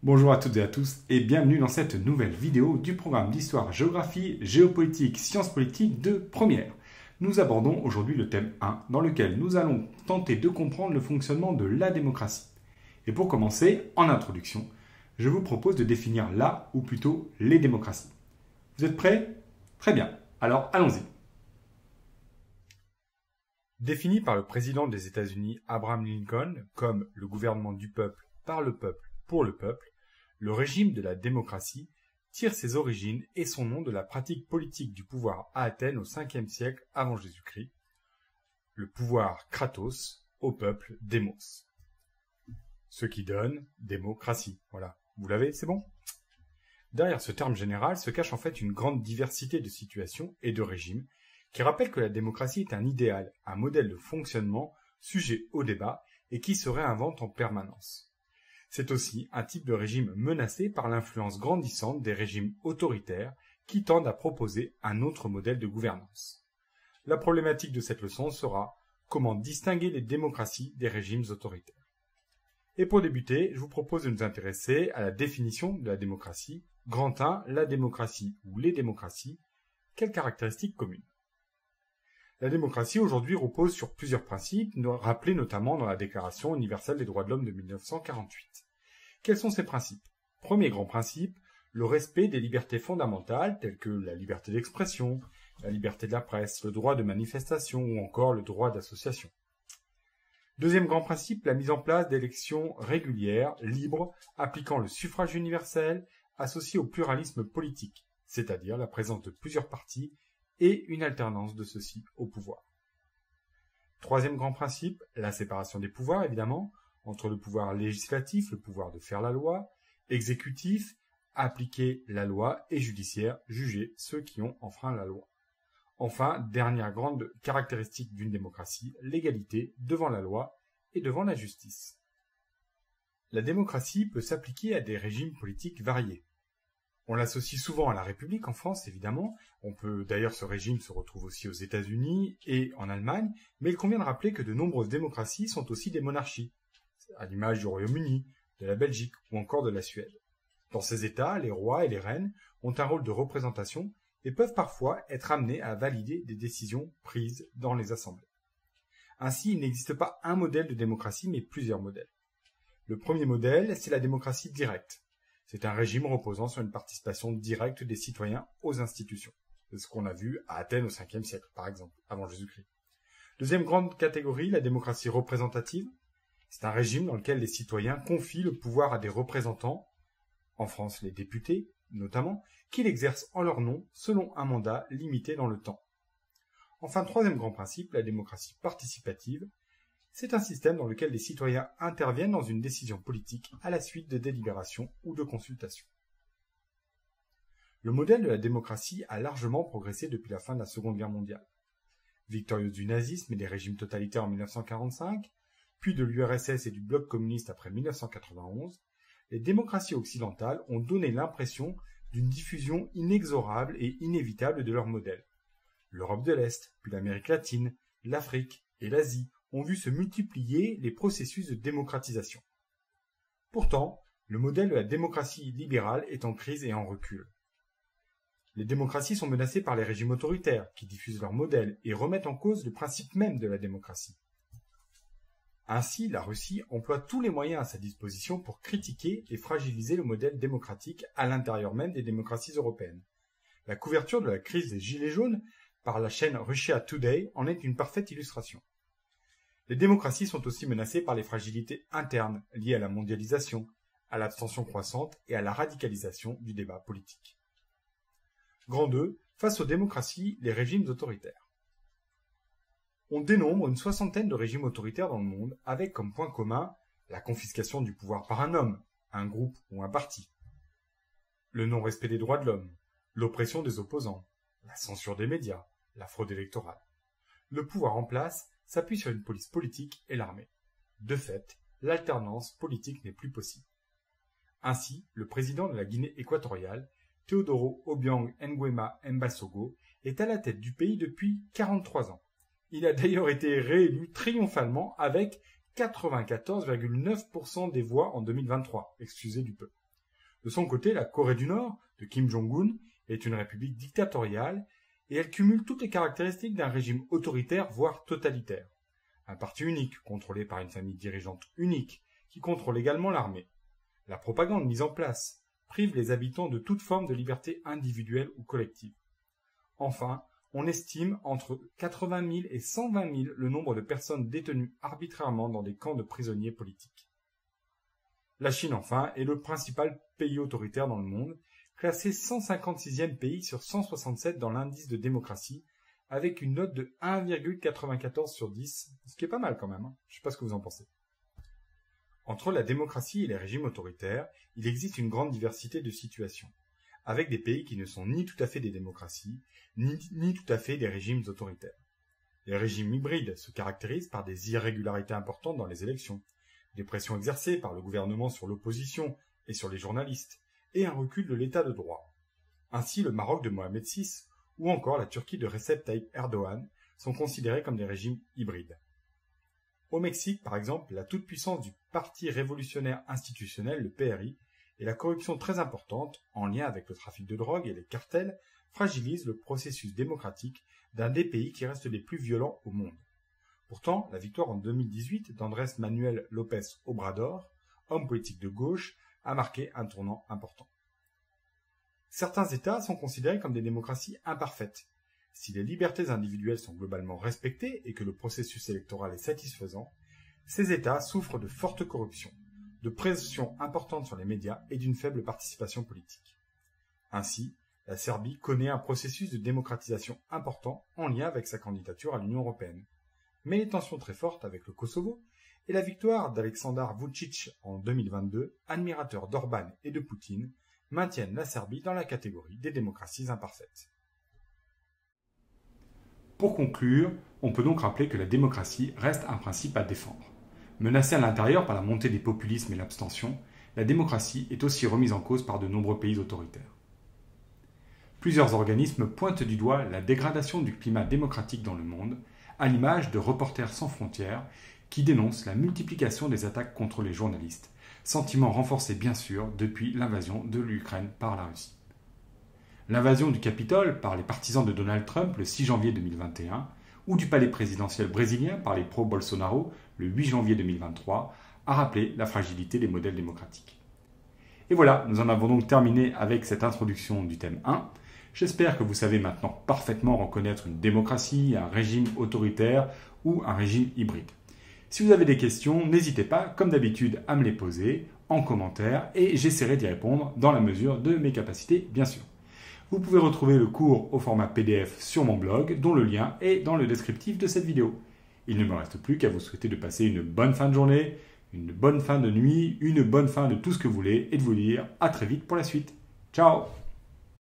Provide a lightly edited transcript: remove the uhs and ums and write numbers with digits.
Bonjour à toutes et à tous et bienvenue dans cette nouvelle vidéo du programme d'histoire, géographie, géopolitique, sciences politiques de première. Nous abordons aujourd'hui le thème 1 dans lequel nous allons tenter de comprendre le fonctionnement de la démocratie. Et pour commencer, en introduction, je vous propose de définir la ou plutôt les démocraties. Vous êtes prêts? Très bien, alors allons-y. Défini par le président des États-Unis Abraham Lincoln comme le gouvernement du peuple, par le peuple, pour le peuple, le régime de la démocratie tire ses origines et son nom de la pratique politique du pouvoir à Athènes au 5e siècle avant Jésus-Christ, le pouvoir kratos au peuple démos. Ce qui donne démocratie. Voilà, vous l'avez, c'est bon? Derrière ce terme général se cache en fait une grande diversité de situations et de régimes qui rappellent que la démocratie est un idéal, un modèle de fonctionnement sujet au débat et qui se réinvente en permanence. C'est aussi un type de régime menacé par l'influence grandissante des régimes autoritaires qui tendent à proposer un autre modèle de gouvernance. La problématique de cette leçon sera comment distinguer les démocraties des régimes autoritaires. Et pour débuter, je vous propose de nous intéresser à la définition de la démocratie. Grand 1, la démocratie ou les démocraties, quelles caractéristiques communes? La démocratie aujourd'hui repose sur plusieurs principes, rappelés notamment dans la Déclaration universelle des droits de l'homme de 1948. Quels sont ces principes? Premier grand principe, le respect des libertés fondamentales telles que la liberté d'expression, la liberté de la presse, le droit de manifestation ou encore le droit d'association. Deuxième grand principe, la mise en place d'élections régulières, libres, appliquant le suffrage universel, associé au pluralisme politique, c'est-à-dire la présence de plusieurs partis et une alternance de ceux-ci au pouvoir. Troisième grand principe, la séparation des pouvoirs, évidemment, entre le pouvoir législatif, le pouvoir de faire la loi, exécutif, appliquer la loi, et judiciaire, juger ceux qui ont enfreint la loi. Enfin, dernière grande caractéristique d'une démocratie, l'égalité devant la loi et devant la justice. La démocratie peut s'appliquer à des régimes politiques variés. On l'associe souvent à la République en France, évidemment. D'ailleurs, ce régime se retrouve aussi aux États-Unis et en Allemagne, mais il convient de rappeler que de nombreuses démocraties sont aussi des monarchies, à l'image du Royaume-Uni, de la Belgique ou encore de la Suède. Dans ces États, les rois et les reines ont un rôle de représentation et peuvent parfois être amenés à valider des décisions prises dans les assemblées. Ainsi, il n'existe pas un modèle de démocratie, mais plusieurs modèles. Le premier modèle, c'est la démocratie directe. C'est un régime reposant sur une participation directe des citoyens aux institutions. C'est ce qu'on a vu à Athènes au 5e siècle, par exemple, avant Jésus-Christ. Deuxième grande catégorie, la démocratie représentative. C'est un régime dans lequel les citoyens confient le pouvoir à des représentants, en France les députés notamment, qui l'exercent en leur nom selon un mandat limité dans le temps. Enfin, troisième grand principe, la démocratie participative. C'est un système dans lequel les citoyens interviennent dans une décision politique à la suite de délibérations ou de consultations. Le modèle de la démocratie a largement progressé depuis la fin de la Seconde Guerre mondiale. Victorieuse du nazisme et des régimes totalitaires en 1945, puis de l'URSS et du bloc communiste après 1991, les démocraties occidentales ont donné l'impression d'une diffusion inexorable et inévitable de leur modèle. L'Europe de l'Est, puis l'Amérique latine, l'Afrique et l'Asie ont vu se multiplier les processus de démocratisation. Pourtant, le modèle de la démocratie libérale est en crise et en recul. Les démocraties sont menacées par les régimes autoritaires qui diffusent leur modèle et remettent en cause le principe même de la démocratie. Ainsi, la Russie emploie tous les moyens à sa disposition pour critiquer et fragiliser le modèle démocratique à l'intérieur même des démocraties européennes. La couverture de la crise des Gilets jaunes par la chaîne Russia Today en est une parfaite illustration. Les démocraties sont aussi menacées par les fragilités internes liées à la mondialisation, à l'abstention croissante et à la radicalisation du débat politique. Grand 2, face aux démocraties, les régimes autoritaires. On dénombre une soixantaine de régimes autoritaires dans le monde, avec comme point commun la confiscation du pouvoir par un homme, un groupe ou un parti, le non-respect des droits de l'homme, l'oppression des opposants, la censure des médias, la fraude électorale. Le pouvoir en place s'appuie sur une police politique et l'armée. De fait, l'alternance politique n'est plus possible. Ainsi, le président de la Guinée équatoriale, Teodoro Obiang Nguema Mbasogo, est à la tête du pays depuis 43 ans. Il a d'ailleurs été réélu triomphalement avec 94,9% des voix en 2023, excusez du peu. De son côté, la Corée du Nord, de Kim Jong-un, est une république dictatoriale et elle cumule toutes les caractéristiques d'un régime autoritaire, voire totalitaire. Un parti unique, contrôlé par une famille dirigeante unique, qui contrôle également l'armée. La propagande mise en place prive les habitants de toute forme de liberté individuelle ou collective. Enfin, on estime entre 80 000 et 120 000 le nombre de personnes détenues arbitrairement dans des camps de prisonniers politiques. La Chine, enfin, est le principal pays autoritaire dans le monde, classé 156e pays sur 167 dans l'indice de démocratie, avec une note de 1,94 sur 10, ce qui est pas mal quand même, hein. Je ne sais pas ce que vous en pensez. Entre la démocratie et les régimes autoritaires, il existe une grande diversité de situations, avec des pays qui ne sont ni tout à fait des démocraties, ni tout à fait des régimes autoritaires. Les régimes hybrides se caractérisent par des irrégularités importantes dans les élections, des pressions exercées par le gouvernement sur l'opposition et sur les journalistes, et un recul de l'état de droit. Ainsi, le Maroc de Mohamed VI ou encore la Turquie de Recep Tayyip Erdogan sont considérés comme des régimes hybrides. Au Mexique, par exemple, la toute-puissance du Parti révolutionnaire institutionnel, le PRI, et la corruption très importante, en lien avec le trafic de drogue et les cartels, fragilisent le processus démocratique d'un des pays qui reste les plus violents au monde. Pourtant, la victoire en 2018 d'Andrés Manuel López Obrador, homme politique de gauche, a marqué un tournant important. Certains États sont considérés comme des démocraties imparfaites. Si les libertés individuelles sont globalement respectées et que le processus électoral est satisfaisant, ces États souffrent de forte corruption, de pression importante sur les médias et d'une faible participation politique. Ainsi, la Serbie connaît un processus de démocratisation important en lien avec sa candidature à l'Union européenne. Mais les tensions très fortes avec le Kosovo et la victoire d'Aleksandar Vučić en 2022, admirateur d'Orban et de Poutine, maintiennent la Serbie dans la catégorie des démocraties imparfaites. Pour conclure, on peut donc rappeler que la démocratie reste un principe à défendre. Menacée à l'intérieur par la montée des populismes et l'abstention, la démocratie est aussi remise en cause par de nombreux pays autoritaires. Plusieurs organismes pointent du doigt la dégradation du climat démocratique dans le monde, à l'image de Reporters sans frontières, qui dénonce la multiplication des attaques contre les journalistes, sentiment renforcé bien sûr depuis l'invasion de l'Ukraine par la Russie. L'invasion du Capitole par les partisans de Donald Trump le 6 janvier 2021 ou du palais présidentiel brésilien par les pro-Bolsonaro le 8 janvier 2023 a rappelé la fragilité des modèles démocratiques. Et voilà, nous en avons donc terminé avec cette introduction du thème 1. J'espère que vous savez maintenant parfaitement reconnaître une démocratie, un régime autoritaire ou un régime hybride. Si vous avez des questions, n'hésitez pas, comme d'habitude, à me les poser en commentaire et j'essaierai d'y répondre dans la mesure de mes capacités, bien sûr. Vous pouvez retrouver le cours au format PDF sur mon blog, dont le lien est dans le descriptif de cette vidéo. Il ne me reste plus qu'à vous souhaiter de passer une bonne fin de journée, une bonne fin de nuit, une bonne fin de tout ce que vous voulez et de vous dire à très vite pour la suite. Ciao!